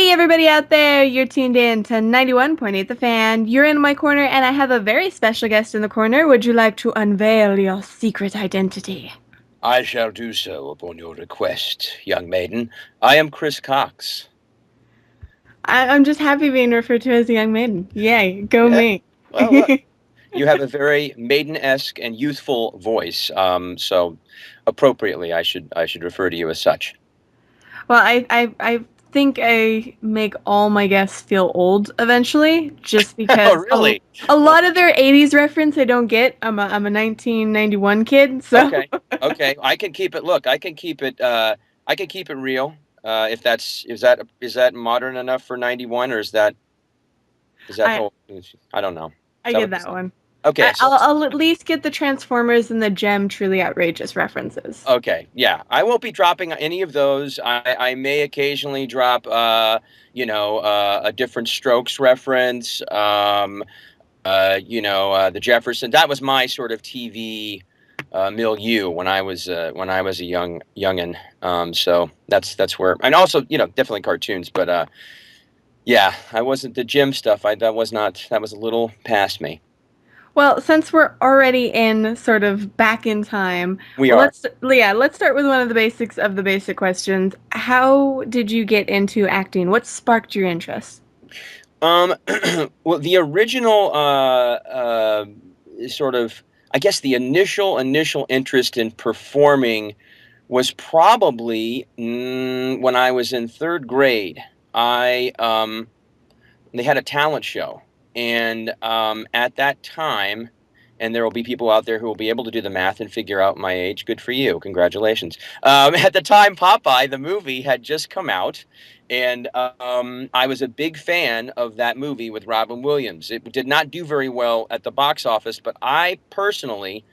Hey, everybody out there, you're tuned in to 91.8 The Fan. You're in my corner, and I have a very special guest in the corner. Would you like to unveil your secret identity? I shall do so upon your request, young maiden. I am Chris Cox. I'm just happy being referred to as a young maiden. Yay, go Yeah, me. well, look, you have a very maiden-esque and youthful voice, so appropriately, I should refer to you as such. Well, I think I make all my guests feel old eventually, just Oh, because really? a Well, lot of their 80s reference I don't get. I'm a 1991 kid, so. okay, okay. I can keep it. Look, I can keep it. I can keep it real. If that's is that modern enough for 91, or is that I old? I don't know. Is I that get what that one. Okay, so I'll at least get the Transformers and the Gem Truly Outrageous references. okay, yeah, I won't be dropping any of those. I may occasionally drop, a different Strokes reference. The Jefferson. That was my sort of TV milieu when I was a youngin. So that's where, and also definitely cartoons. But yeah, I wasn't the gym stuff. That was a little past me. Well, since we're already in sort of back in time, We well, are. let's start with one of the basics of the basic questions. How did you get into acting? What sparked your interest? Um, well, the original, sort of, I guess the initial interest in performing was probably when I was in third grade. I They had a talent show, and at that time, and there will be people out there who will be able to do the math and figure out my age. Good for you, congratulations. At the time, Popeye the movie had just come out, and I was a big fan of that movie with Robin Williams. It did not do very well at the box office, but I personally,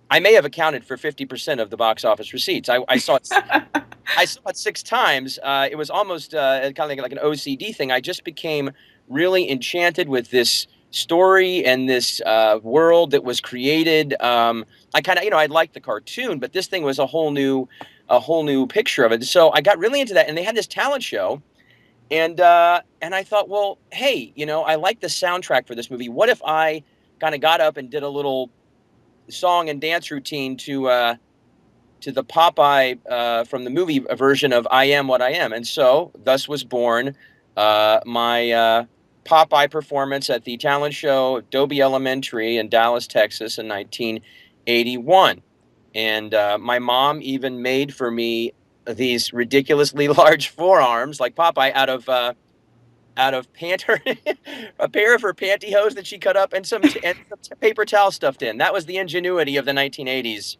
I may have accounted for 50% of the box office receipts. I saw it. I saw it six times. It was almost kind of like an OCD thing. I just became really enchanted with this story and this world that was created. I kind of, I liked the cartoon, but this thing was a whole new picture of it. So I got really into that, and they had this talent show, and I thought, well, hey, I like the soundtrack for this movie. What if I kind of got up and did a little song and dance routine to the Popeye from the movie version of "I Am What I Am," and so thus was born my Popeye performance at the talent show Dobie Elementary in Dallas, Texas, in 1981. And my mom even made for me these ridiculously large forearms, like Popeye, out of a pair of her pantyhose that she cut up, and some paper towel stuffed in. That was the ingenuity of the 1980s,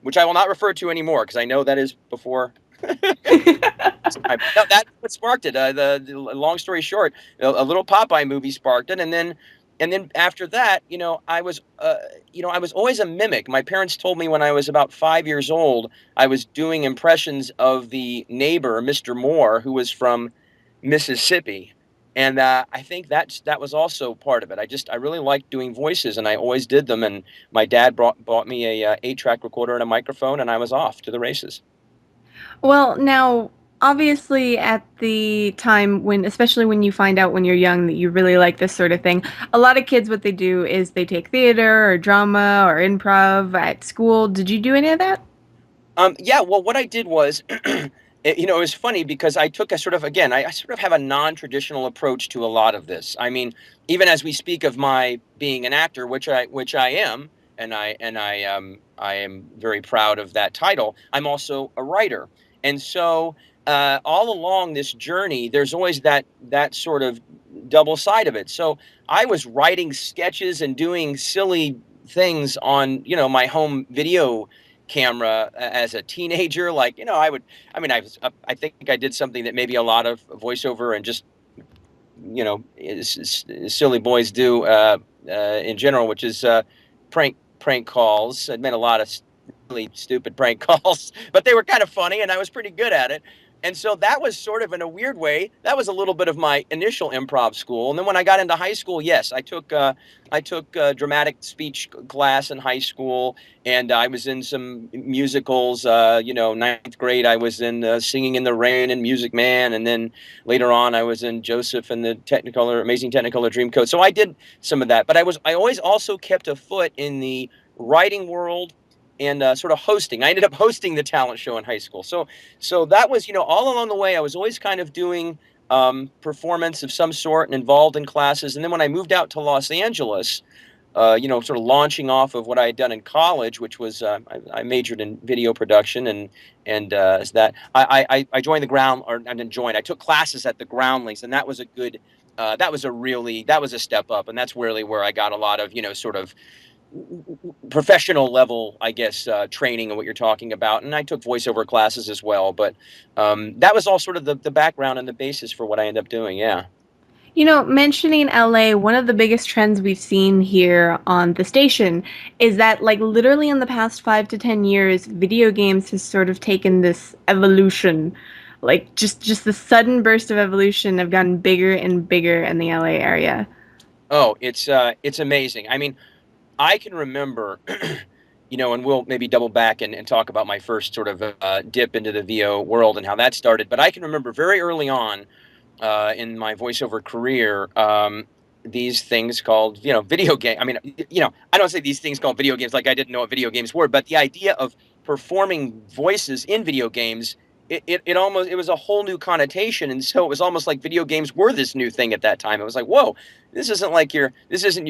which I will not refer to anymore because I know that is before time. No, that's what sparked it. The long story short, a little Popeye movie sparked it, and then after that, I was always a mimic. My parents told me when I was about 5 years old, I was doing impressions of the neighbor, Mr. Moore, who was from Mississippi. And I think that was also part of it. I really liked doing voices, and I always did them. And my dad bought me a 8-track recorder and a microphone, and I was off to the races. Well, now, obviously, at the time when, especially when you find out when you're young that you really like this sort of thing, a lot of kids, what they do is they take theater or drama or improv at school. Did you do any of that? Yeah, well, what I did was, it was funny because I took a sort of, again, I sort of have a non-traditional approach to a lot of this. I mean, even as we speak of my being an actor, which I am, and I am very proud of that title. I'm also a writer, and so all along this journey, there's always that sort of double side of it. So I was writing sketches and doing silly things on, my home video camera as a teenager. Like, I mean, I think I did something that maybe a lot of voiceover and just, silly boys do in general, which is prank calls. I made a lot of really stupid prank calls, but they were kind of funny, and I was pretty good at it. And so that was sort of, in a weird way, that was a little bit of my initial improv school. And then when I got into high school, yes, I took dramatic speech class in high school, and I was in some musicals. Ninth grade, I was in Singing in the Rain and Music Man, and then later on, I was in Joseph and the Technicolor, Amazing Technicolor Dreamcoat. So I did some of that, but I always also kept a foot in the writing world and sort of hosting. I ended up hosting the talent show in high school. So that was, all along the way, I was always kind of doing performance of some sort and involved in classes. And then when I moved out to Los Angeles, sort of launching off of what I had done in college, which was I majored in video production, and as that I joined the ground, or I didn't join. I took classes at the Groundlings, and that was a good. That was a step up, and that's really where I got a lot of sort of professional level, I guess, training and what you're talking about. And I took voiceover classes as well, but that was all sort of the background and the basis for what I ended up doing. Yeah. Mentioning LA, one of the biggest trends we've seen here on the station is that, like, literally in the past 5 to 10 years, video games has sort of taken this evolution. Like, just the sudden burst of evolution have gotten bigger and bigger in the LA area. Oh, it's amazing. I mean, I can remember, and we'll maybe double back and talk about my first sort of dip into the VO world and how that started. But I can remember very early on in my voiceover career, these things called, video game. I mean, I don't say these things called video games like I didn't know what video games were, but the idea of performing voices in video games, it was a whole new connotation, and so it was almost like video games were this new thing at that time. It was like, whoa, this isn't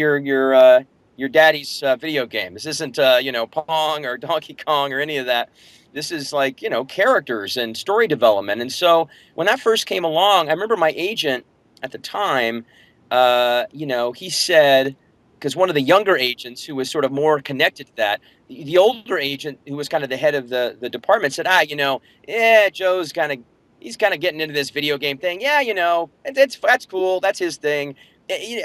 your daddy's video game. This isn't Pong or Donkey Kong or any of that. This is like characters and story development. And so when that first came along, I remember my agent at the time, he said, because one of the younger agents who was sort of more connected to that, the older agent who was kind of the head of the department said, yeah, he's kind of getting into this video game thing. Yeah, that's cool. That's his thing.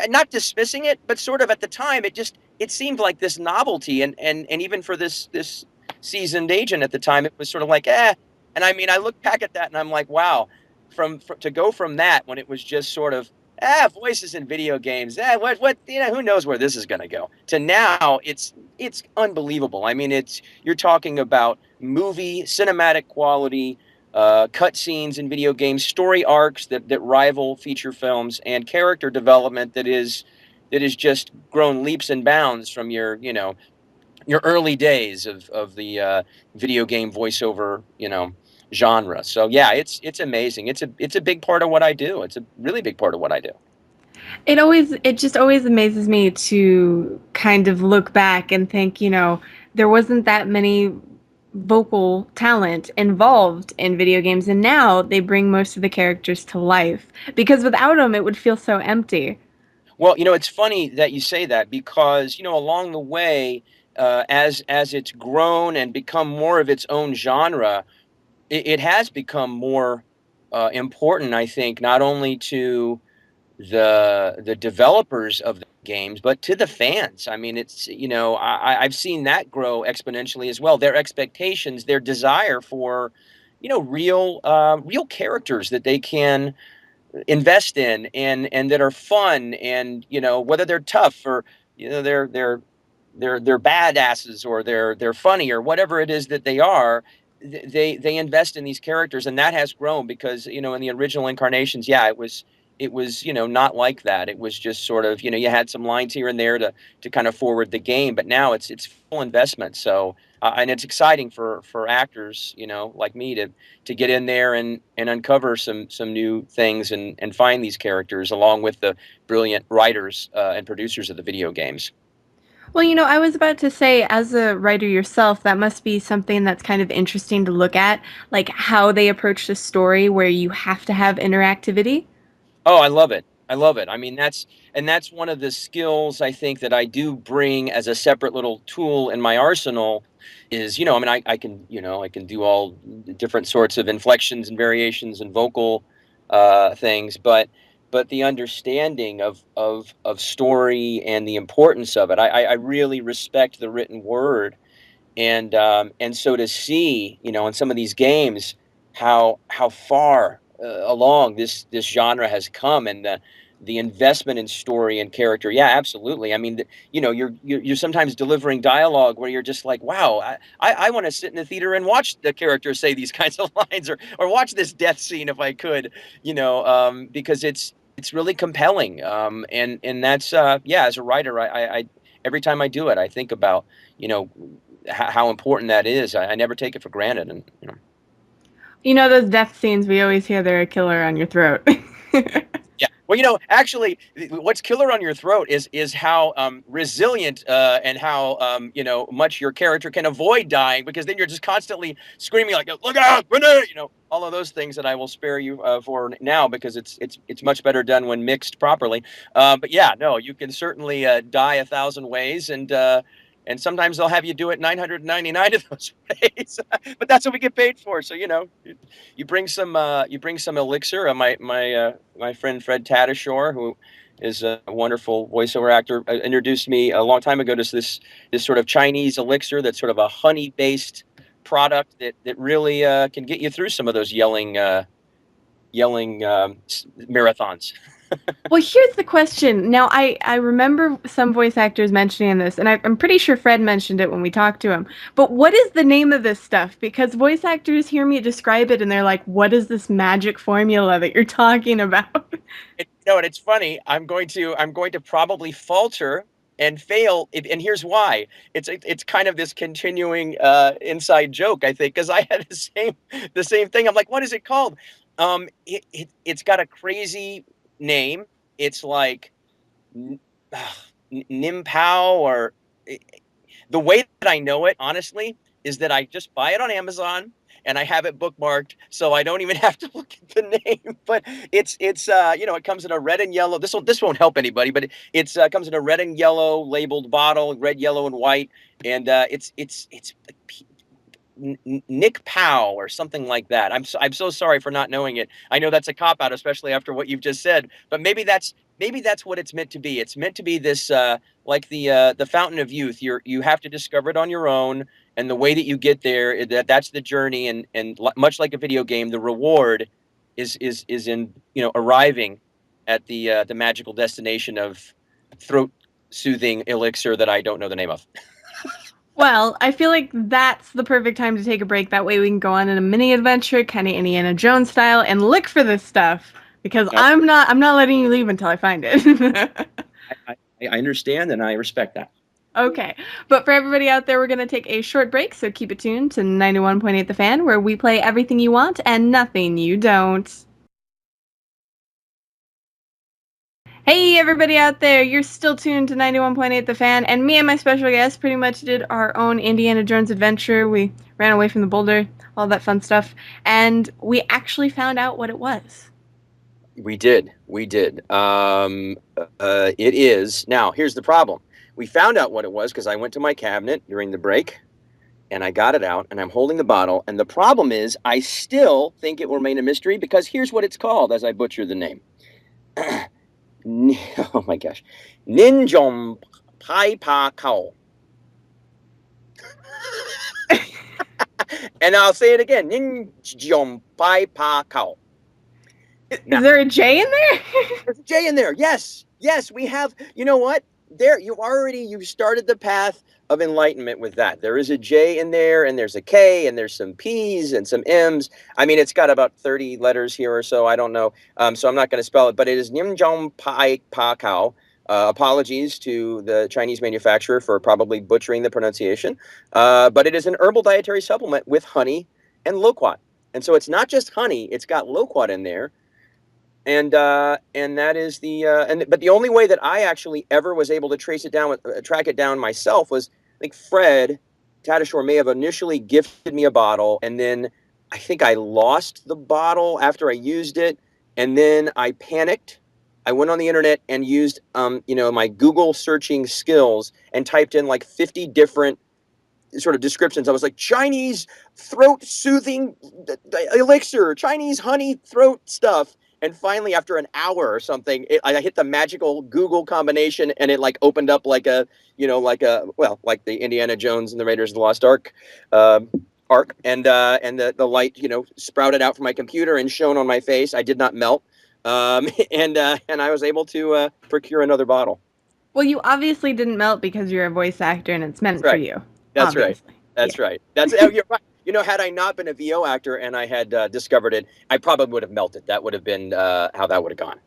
Not dismissing it, but sort of at the time, it seemed like this novelty, and even for this seasoned agent at the time, it was sort of like, eh. And I mean, I look back at that and I'm like, wow, to go from that when it was just sort of voices in video games, what who knows where this is going to go, to now it's unbelievable. I mean, you're talking about movie cinematic quality, cut scenes in video games, story arcs that rival feature films, and character development that is just grown leaps and bounds from your early days of the video game voiceover genre. So yeah, it's amazing. It's a big part of what I do. It's a really big part of what I do. It just always amazes me to kind of look back and think, there wasn't that many vocal talent involved in video games, and now they bring most of the characters to life. Because without them, it would feel so empty. Well, it's funny that you say that, because along the way, as it's grown and become more of its own genre, it has become more important, I think, not only to the developers of the games, but to the fans. I mean, it's I've seen that grow exponentially as well. Their expectations, their desire for real characters that they can invest in, and that are fun, and whether they're tough, or they're badasses, or they're funny, or whatever it is that they are. They invest in these characters, and that has grown, because in the original incarnations, yeah, it was not like that. It was just sort of you had some lines here and there to kind of forward the game, but now it's full investment. So and it's exciting for actors like me to get in there and uncover some new things, and find these characters along with the brilliant writers and producers of the video games. Well, I was about to say, as a writer yourself, that must be something that's kind of interesting to look at, like how they approach the story where you have to have interactivity. Oh, I love it. I love it. I mean, that's one of the skills I think that I do bring as a separate little tool in my arsenal. Is, I mean, I can do all different sorts of inflections and variations and vocal things, but the understanding of story and the importance of it, I really respect the written word. And so to see, in some of these games, how far along this genre has come, and the investment in story and character. Yeah, absolutely. I mean, you're sometimes delivering dialogue where you're just like, wow, I want to sit in the theater and watch the characters say these kinds of lines, or watch this death scene if I could, because it's really compelling. And that's yeah, as a writer, I every time I do it, I think about, you know, how important that is. I never take it for granted, and You know those death scenes, we always hear they're a killer on your throat. yeah. Well, actually, what's killer on your throat is how resilient and how much your character can avoid dying, because then you're just constantly screaming like, "Look out, grenade!" All of those things that I will spare you for now, because it's much better done when mixed properly. But yeah, no, you can certainly die 1,000 ways, and sometimes they'll have you do it 999 of those ways. But that's what we get paid for. So you bring some elixir. My friend Fred Tatasciore, who is a wonderful voiceover actor, introduced me a long time ago to this sort of Chinese elixir that's sort of a honey based product that really can get you through some of those yelling marathons. Well, here's the question. Now, I remember some voice actors mentioning this, and I'm pretty sure Fred mentioned it when we talked to him. But what is the name of this stuff? Because voice actors hear me describe it and they're like, what is this magic formula that you're talking about? And it's funny. I'm going to probably falter and fail, and here's why. It's kind of this continuing inside joke, I think, because I had the same thing. I'm like, what is it called? It's got a crazy name. It's like Nimpao, or the way that I know it, honestly, is that I just buy it on Amazon and I have it bookmarked, so I don't even have to look at the name. But it comes in a red and yellow. This won't help anybody, but it comes in a red and yellow labeled bottle, red, yellow, and white, and it's Nick Powell or something like that. I'm so sorry for not knowing it. I know that's a cop out, especially after what you've just said. But maybe that's what it's meant to be. It's meant to be this like the fountain of youth. You have to discover it on your own, and the way that you get there, that's the journey. And much like a video game, the reward is in arriving at the magical destination of throat soothing elixir that I don't know the name of. Well, I feel like that's the perfect time to take a break. That way we can go on in a mini adventure, kind of Indiana Jones style, and look for this stuff. Because No, I'm not letting you leave until I find it. I understand and I respect that. Okay. But for everybody out there, we're going to take a short break, so keep it tuned to 91.8 The Fan, where we play everything you want and nothing you don't. Hey, everybody out there, you're still tuned to 91.8 The Fan, and me and my special guest pretty much did our own Indiana Jones adventure. We ran away from the boulder, all that fun stuff, and we actually found out what it was. We did. We did. It is. Now, here's the problem. We found out what it was because I went to my cabinet during the break and I got it out and I'm holding the bottle. And the problem is, I still think it will remain a mystery, because here's what it's called as I butcher the name. Oh my gosh. Ninjom Pai Pa Kao. And I'll say it again. Ninjom Pai Pa Kao. Is Now, there a J in there? there's a J in there. Yes. Yes, we have. You know what? There, you've started the path of enlightenment with that. There is a J in there, and there's a K, and there's some P's and some M's. I mean, it's got about 30 letters here or so. I don't know. So I'm not going to spell it, but it is Nimjong Pai Pa Kao. Apologies to the Chinese manufacturer for probably butchering the pronunciation. But it is an herbal dietary supplement with honey and loquat. And so it's not just honey, it's got loquat in there, and that is but the only way that I actually ever was able to track it down myself was, I think Fred Tatasciore may have initially gifted me a bottle, and then I think I lost the bottle after I used it, and then I panicked. I went on the internet and used my Google searching skills and typed in like 50 different sort of descriptions. I was like, Chinese throat soothing elixir, Chinese honey throat stuff. And finally, after an hour or something, I hit the magical Google combination, and it like opened up like like the Indiana Jones and the Raiders of the Lost Ark arc, and the light, sprouted out from my computer and shone on my face. I did not melt, and I was able to procure another bottle. Well, you obviously didn't melt because you're a voice actor and it's That's meant for right. you. That's right. Obviously. Yeah. That's right. That's oh, you're right. Had I not been a VO actor and I had discovered it, I probably would have melted. That would have been how that would have gone.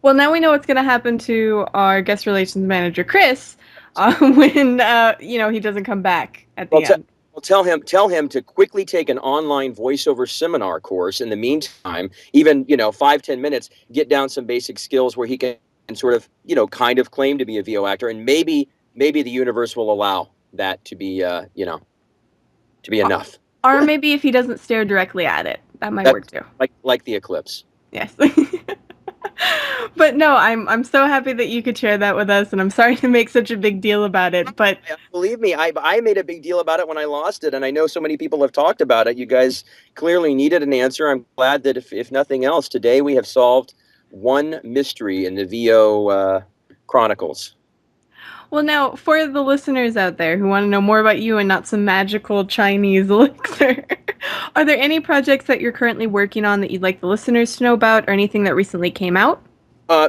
Well, now we know what's going to happen to our guest relations manager, Chris, when he doesn't come back at Well, the end. tell him to quickly take an online voiceover seminar course. In the meantime, even 5-10 minutes, get down some basic skills where he can sort of kind of claim to be a VO actor, and maybe the universe will allow that to be enough. Or maybe if he doesn't stare directly at it, that might work That's too. like the eclipse. Yes. But no, I'm so happy that you could share that with us, and I'm sorry to make such a big deal about it. But Believe me, I made a big deal about it when I lost it, and I know so many people have talked about it. You guys clearly needed an answer. I'm glad that if nothing else, today we have solved one mystery in the VO Chronicles. well, now for the listeners out there who want to know more about you and not some magical Chinese elixir, are there any projects that you're currently working on that you'd like the listeners to know about, or anything that recently came out?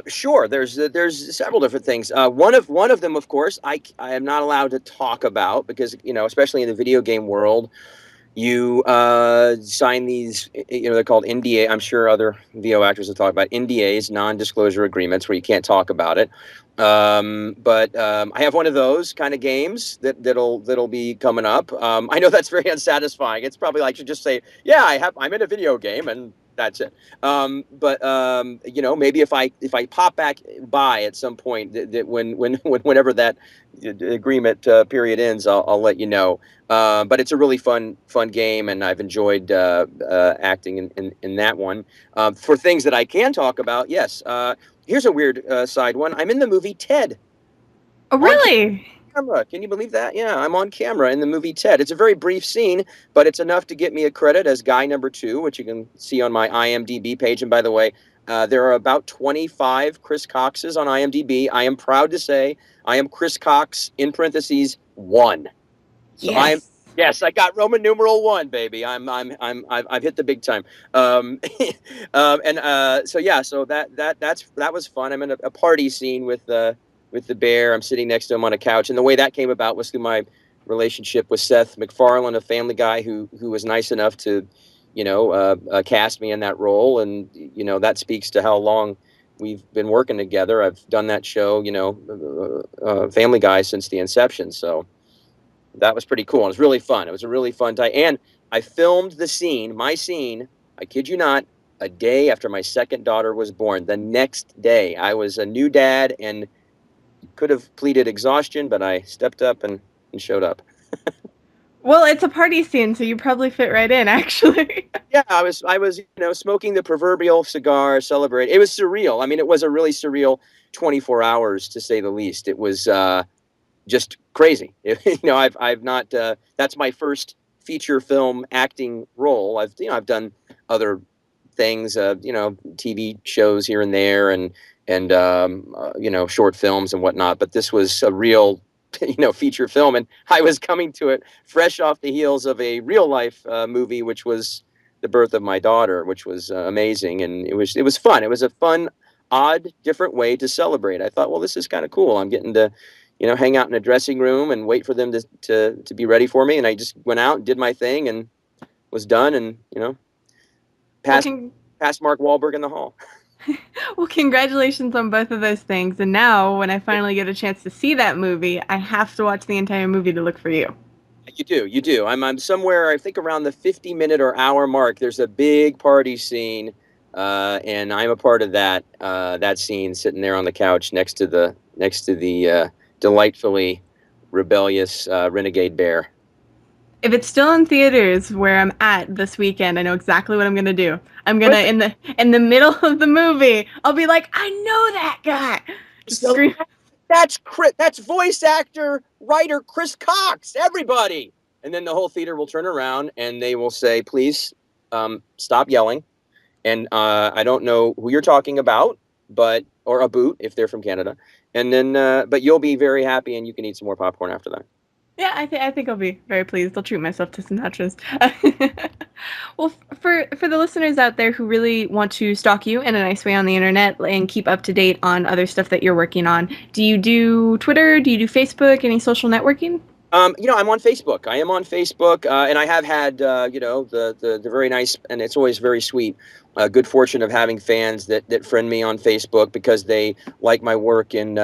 Sure. There's several different things. One of them, of course, I am not allowed to talk about because especially in the video game world, you sign these, they're called NDA. I'm sure other VO actors will talk about NDAs, non-disclosure agreements, where you can't talk about it. But I have one of those kind of games that'll be coming up. I know that's very unsatisfying. It's probably like to just say, yeah, I'm in a video game, and that's it. But maybe if I pop back by at some point, that whenever that agreement period ends, I'll let you know. But it's a really fun game, and I've enjoyed acting in that one. For things that I can talk about, yes. Here's a weird side one. I'm in the movie Ted Oh, on really? camera. Can you believe that? Yeah, I'm on camera in the movie Ted. It's a very brief scene, but it's enough to get me a credit as guy number two, which you can see on my IMDb page. And by the way, there are about 25 Chris Coxes on IMDb. I am proud to say I am Chris Cox in parentheses one. So I'm Yes. yes, I got Roman numeral one, baby. I've hit the big time. Um, and so yeah, so that was fun. I'm in a party scene with the bear. I'm sitting next to him on a couch, and the way that came about was through my relationship with Seth MacFarlane, a Family Guy who was nice enough to, cast me in that role, and that speaks to how long we've been working together. I've done that show, Family Guy, since the inception. So that was pretty cool. It was really fun. It was a really fun time. And I filmed my scene, I kid you not, a day after my second daughter was born. The next day, I was a new dad and could have pleaded exhaustion, but I stepped up and showed up. Well, it's a party scene, so you probably fit right in, actually. Yeah, I was smoking the proverbial cigar, celebrate. It was surreal. I mean, it was a really surreal 24 hours to say the least. It was just crazy. I've not. That's my first feature film acting role. I've done other things, TV shows here and there, and short films and whatnot. But this was a real, feature film, and I was coming to it fresh off the heels of a real life movie, which was the birth of my daughter, which was amazing, and it was fun. It was a fun, odd, different way to celebrate. I thought, well, this is kind of cool. I'm getting to hang out in a dressing room and wait for them to be ready for me. And I just went out and did my thing and was done, and well, passed passed Mark Wahlberg in the hall. well, congratulations on both of those things. And now, when I finally get a chance to see that movie, I have to watch the entire movie to look for you. You do. I'm somewhere, I think, around the 50-minute or hour mark. There's a big party scene, and I'm a part of that scene, sitting there on the couch next to the delightfully rebellious renegade bear. If it's still in theaters where I'm at this weekend, I know exactly what I'm gonna do. I'm gonna Perfect. in the middle of the movie, I'll be like, I know that guy. Just So scream. that's voice actor, writer Chris Cox. Everybody, and then the whole theater will turn around and they will say, "Please, stop yelling." And I don't know who you're talking about, or a boot if they're from Canada. And then, but you'll be very happy, and you can eat some more popcorn after that. Yeah, I think I'll be very pleased. I'll treat myself to some nachos. Well, for the listeners out there who really want to stalk you in a nice way on the internet and keep up to date on other stuff that you're working on, do you do Twitter? Do you do Facebook? Any social networking? I'm on Facebook. I am on Facebook, and I have had, the very nice, and it's always very sweet, good fortune of having fans that friend me on Facebook because they like my work in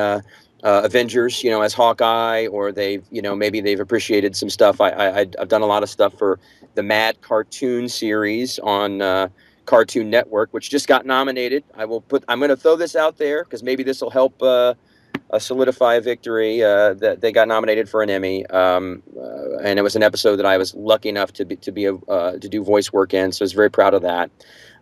Avengers, as Hawkeye, or maybe they've appreciated some stuff. I've done a lot of stuff for the Mad cartoon series on Cartoon Network, which just got nominated. I'm going to throw this out there because maybe this will help. Solidify a victory. That they got nominated for an Emmy, and it was an episode that I was lucky enough to do voice work in. So I was very proud of that.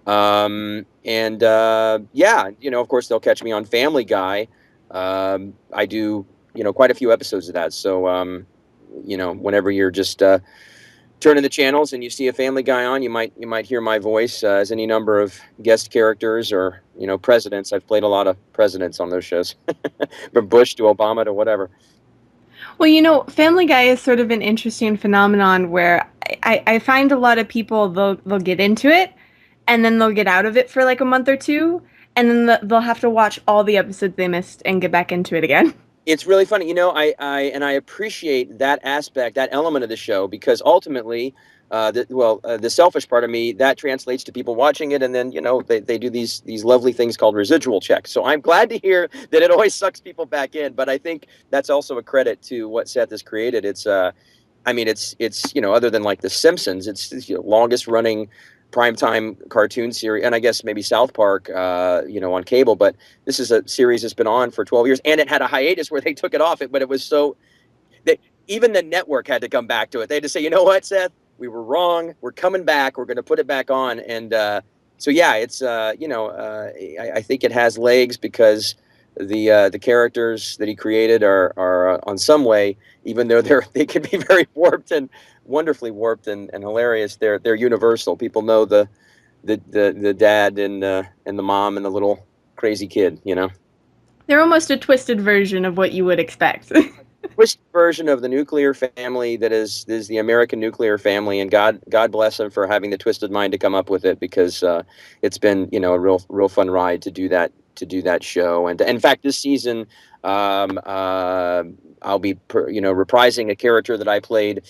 And yeah, of course they'll catch me on Family Guy. I do quite a few episodes of that. So whenever you're just turning the channels and you see a Family Guy on, you might hear my voice as any number of guest characters or presidents. I've played a lot of presidents on those shows, from Bush to Obama to whatever. Well, Family Guy is sort of an interesting phenomenon where I find a lot of people they'll get into it and then they'll get out of it for like a month or two, and then they'll have to watch all the episodes they missed and get back into it again. It's really funny, I appreciate that aspect, that element of the show, because ultimately, the selfish part of me that translates to people watching it, and then they do these lovely things called residual checks. So I'm glad to hear that it always sucks people back in, but I think that's also a credit to what Seth has created. It's other than like The Simpsons, it's the longest running primetime cartoon series, and I guess maybe South Park, on cable. But this is a series that's been on for 12 years, and it had a hiatus where they took it off. But it was so that even the network had to come back to it. They had to say, you know what, Seth, we were wrong. We're coming back. We're going to put it back on. And so yeah, it's I think it has legs because the characters that he created are on some way, even though they can be very warped and wonderfully warped and hilarious. They're universal. People know the dad and the mom and the little crazy kid. They're almost a twisted version of what you would expect. Twisted version of the nuclear family that is the American nuclear family, and God bless him for having the twisted mind to come up with it, because it's been a real fun ride to do that show. And in fact, this season, I'll be reprising a character that I played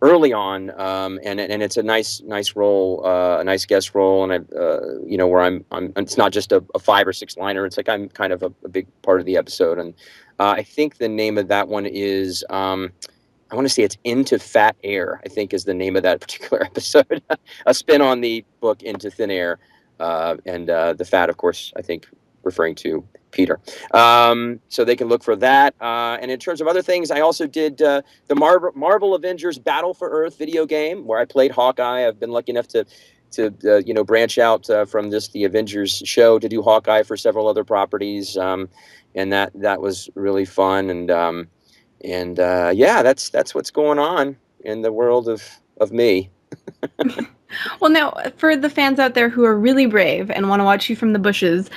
early on, and it's a nice role, a nice guest role, and where I'm it's not just a 5 or 6 liner. It's like I'm kind of a big part of the episode. And I think the name of that one is, I want to say it's Into Fat Air, I think is the name of that particular episode. A spin on the book Into Thin Air. And the fat, of course, I think referring to Peter. So they can look for that. And in terms of other things, I also did the Marvel Avengers Battle for Earth video game, where I played Hawkeye. I've been lucky enough to branch out from just the Avengers show to do Hawkeye for several other properties. And that was really fun. And yeah, that's what's going on in the world of me. Well, now, for the fans out there who are really brave and want to watch you from the bushes,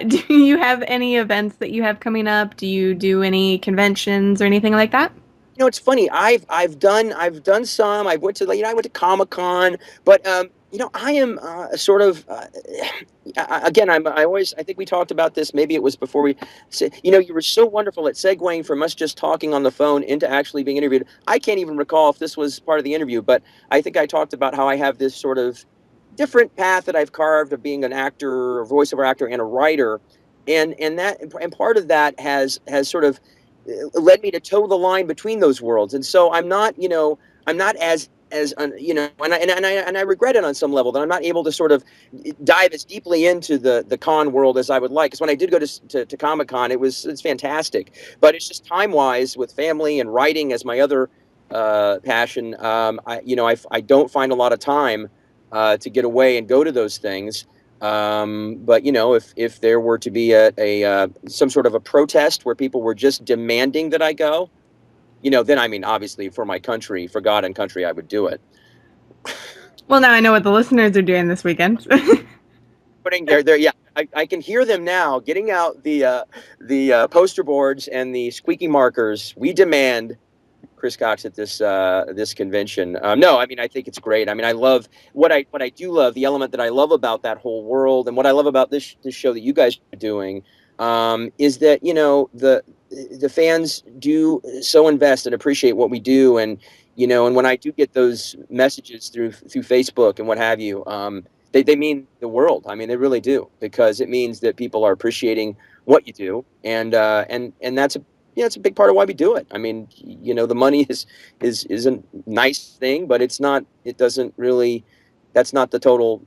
do you have any events that you have coming up? Do you do any conventions or anything like that? It's funny. I've done some. I went to Comic-Con, but I am sort of again. I think we talked about this. Maybe it was before we said. You were so wonderful at segueing from us just talking on the phone into actually being interviewed. I can't even recall if this was part of the interview, but I think I talked about how I have this sort of different path that I've carved of being an actor, a voiceover actor, and a writer, and part of that has sort of led me to toe the line between those worlds. And so I'm not as and I regret it on some level that I'm not able to sort of dive as deeply into the con world as I would like. Because when I did go to Comic Con, it's fantastic, but it's just time wise with family and writing as my other passion. I don't find a lot of time to get away and go to those things. But if there were to be a some sort of a protest where people were just demanding that I go, then I mean, obviously for my country, for God and country, I would do it. Well, now I know what the listeners are doing this weekend. Putting there, yeah, I can hear them now getting out the poster boards and the squeaky markers. We demand Chris Cox at this convention. No, I mean I think it's great. I mean I love what I do love, the element that I love about that whole world, and what I love about this show that you guys are doing, is that the fans do so invest and appreciate what we do, and and when I do get those messages through Facebook and what have you, they mean the world. I mean they really do, because it means that people are appreciating what you do, and that's it's a big part of why we do it. I mean, the money is a nice thing, but it's not. It doesn't really. That's not the total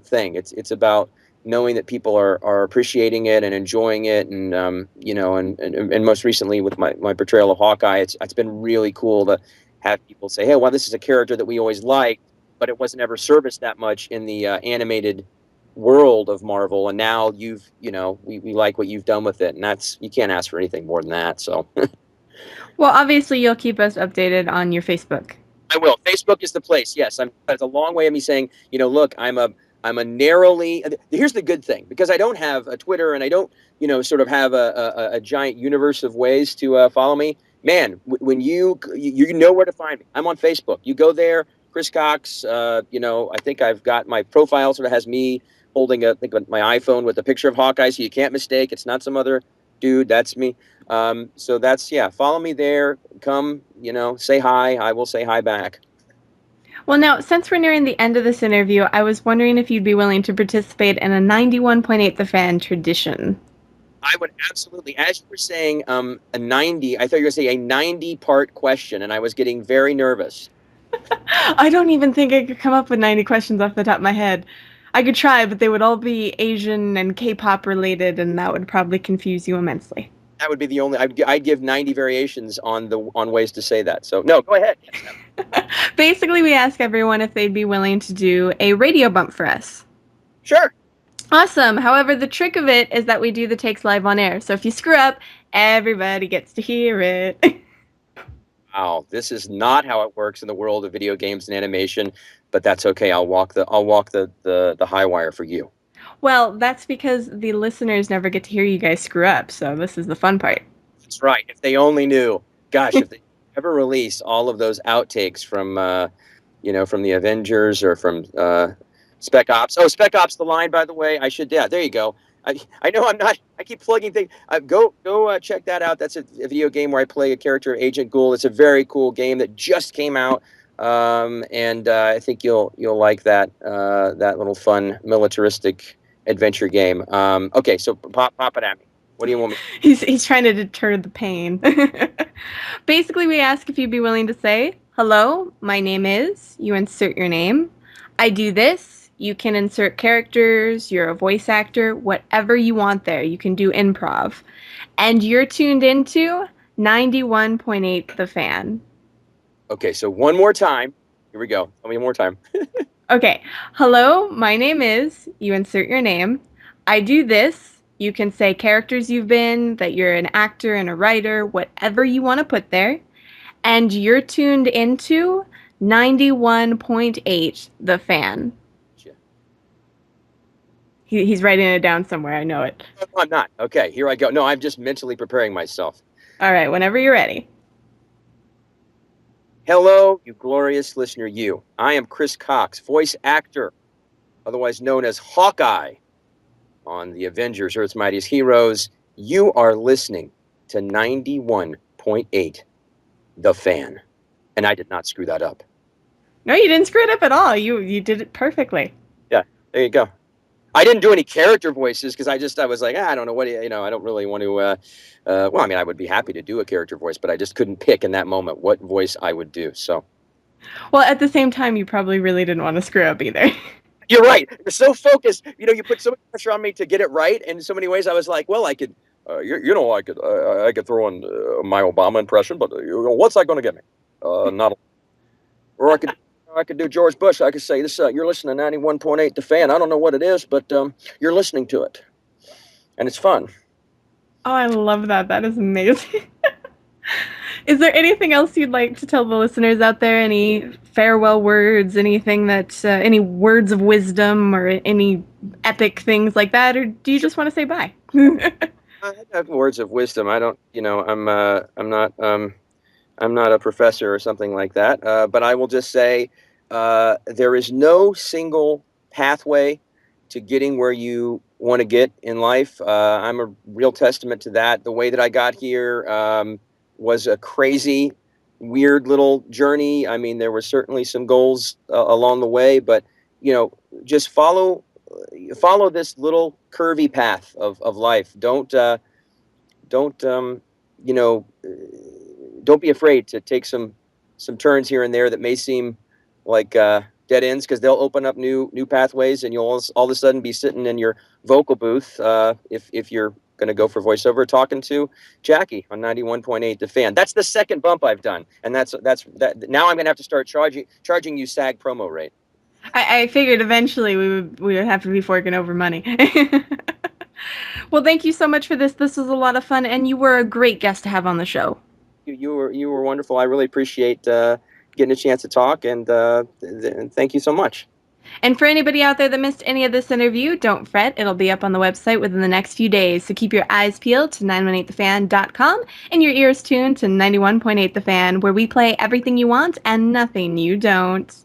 thing. It's about knowing that people are appreciating it and enjoying it, and and most recently with my portrayal of Hawkeye, it's been really cool to have people say, hey, well, this is a character that we always liked, but it wasn't ever serviced that much in the animated world of Marvel, and now we like what you've done with it, and that's you can't ask for anything more than that. So Well, obviously, you'll keep us updated on your Facebook. I will. Facebook is the place. Yes, that's a long way of me saying, look, I'm a narrowly. Here's the good thing, because I don't have a Twitter and I don't, sort of have a giant universe of ways to follow me. Man, when you know where to find me. I'm on Facebook. You go there, Chris Cox. I think I've got my profile sort of has me holding my iPhone with a picture of Hawkeye, so you can't mistake. It's not some other dude. That's me. So that's yeah. Follow me there. Come, say hi. I will say hi back. Well, now, since we're nearing the end of this interview, I was wondering if you'd be willing to participate in a 91.8 The Fan tradition. I would absolutely, as you were saying, a 90. I thought you were going to say a 90-part question, and I was getting very nervous. I don't even think I could come up with 90 questions off the top of my head. I could try, but they would all be Asian and K-pop related, and that would probably confuse you immensely. That would be the only. I'd give 90 variations on ways to say that. So no, go ahead. Yes, Basically, we ask everyone if they'd be willing to do a radio bump for us. sure. Awesome. However, the trick of it is that we do the takes live on air. So if you screw up, everybody gets to hear it. Wow, this is not how it works in the world of video games and animation, but that's okay. I'll walk the high wire for you. Well, that's because the listeners never get to hear you guys screw up. So this is the fun part. That's right. If they only knew. Gosh, if they ever release all of those outtakes from the Avengers or from Spec Ops. Oh, Spec Ops: The Line, by the way. I should. Yeah, there you go. I know I'm not. I keep plugging things. Go check that out. That's a video game where I play a character, Agent Ghoul. It's a very cool game that just came out, and I think you'll like that little fun militaristic adventure game. Okay, so pop it at me. What do you want me? He's trying to deter the pain. Basically, we ask if you'd be willing to say, "Hello, my name is," you insert your name. "I do this." You can insert characters, you're a voice actor, whatever you want there. You can do improv. And you're tuned into 91.8 The Fan. Okay, so one more time. Here we go. Tell me one more time. Okay. "Hello, my name is," you insert your name. "I do this." You can say characters you've been, that you're an actor and a writer, whatever you want to put there. And you're tuned into 91.8 The Fan. He's writing it down somewhere. I know it. No, I'm not. Okay, here I go. No, I'm just mentally preparing myself. All right, whenever you're ready. Hello, you glorious listener, you. I am Chris Cox, voice actor, otherwise known as Hawkeye on the Avengers, Earth's Mightiest Heroes. You are listening to 91.8, The Fan. And I did not screw that up. No, you didn't screw it up at all. You did it perfectly. Yeah, there you go. I didn't do any character voices because I was like, I don't know what I don't really want to. Well, I mean, I would be happy to do a character voice, but I just couldn't pick in that moment what voice I would do. So, Well, at the same time, you probably really didn't want to screw up either. you're right. You're so focused. You put so much pressure on me to get it right in so many ways. I was like, well, I could, I could throw in my Obama impression, but what's that going to get me? Not, or I could do George Bush. I could say this. You're listening to 91.8 The Fan. I don't know what it is, but you're listening to it, and it's fun. Oh, I love that. That is amazing. Is there anything else you'd like to tell the listeners out there? Any farewell words? Anything that, any words of wisdom or any epic things like that? Or do you just want to say bye? I have words of wisdom. I don't. I'm not. I'm not a professor or something like that, but I will just say there is no single pathway to getting where you want to get in life. I'm a real testament to that. The way that I got here was a crazy, weird little journey. I mean, there were certainly some goals along the way, but you know, just follow this little curvy path of life. Don't you know don't be afraid to take some turns here and there that may seem like dead ends, because they'll open up new pathways, and you'll all of a sudden be sitting in your vocal booth, if you're going to go for voiceover, talking to Jackie on 91.8 The Fan. That's the second bump I've done, and that's that. Now I'm going to have to start charging you SAG promo rate. I figured eventually we would have to be forking over money. Well, thank you so much for this. This was a lot of fun, and you were a great guest to have on the show. You were wonderful. I really appreciate getting a chance to talk, and thank you so much. And for anybody out there that missed any of this interview, don't fret. It'll be up on the website within the next few days. So keep your eyes peeled to 918thefan.com and your ears tuned to 91.8 The Fan, where we play everything you want and nothing you don't.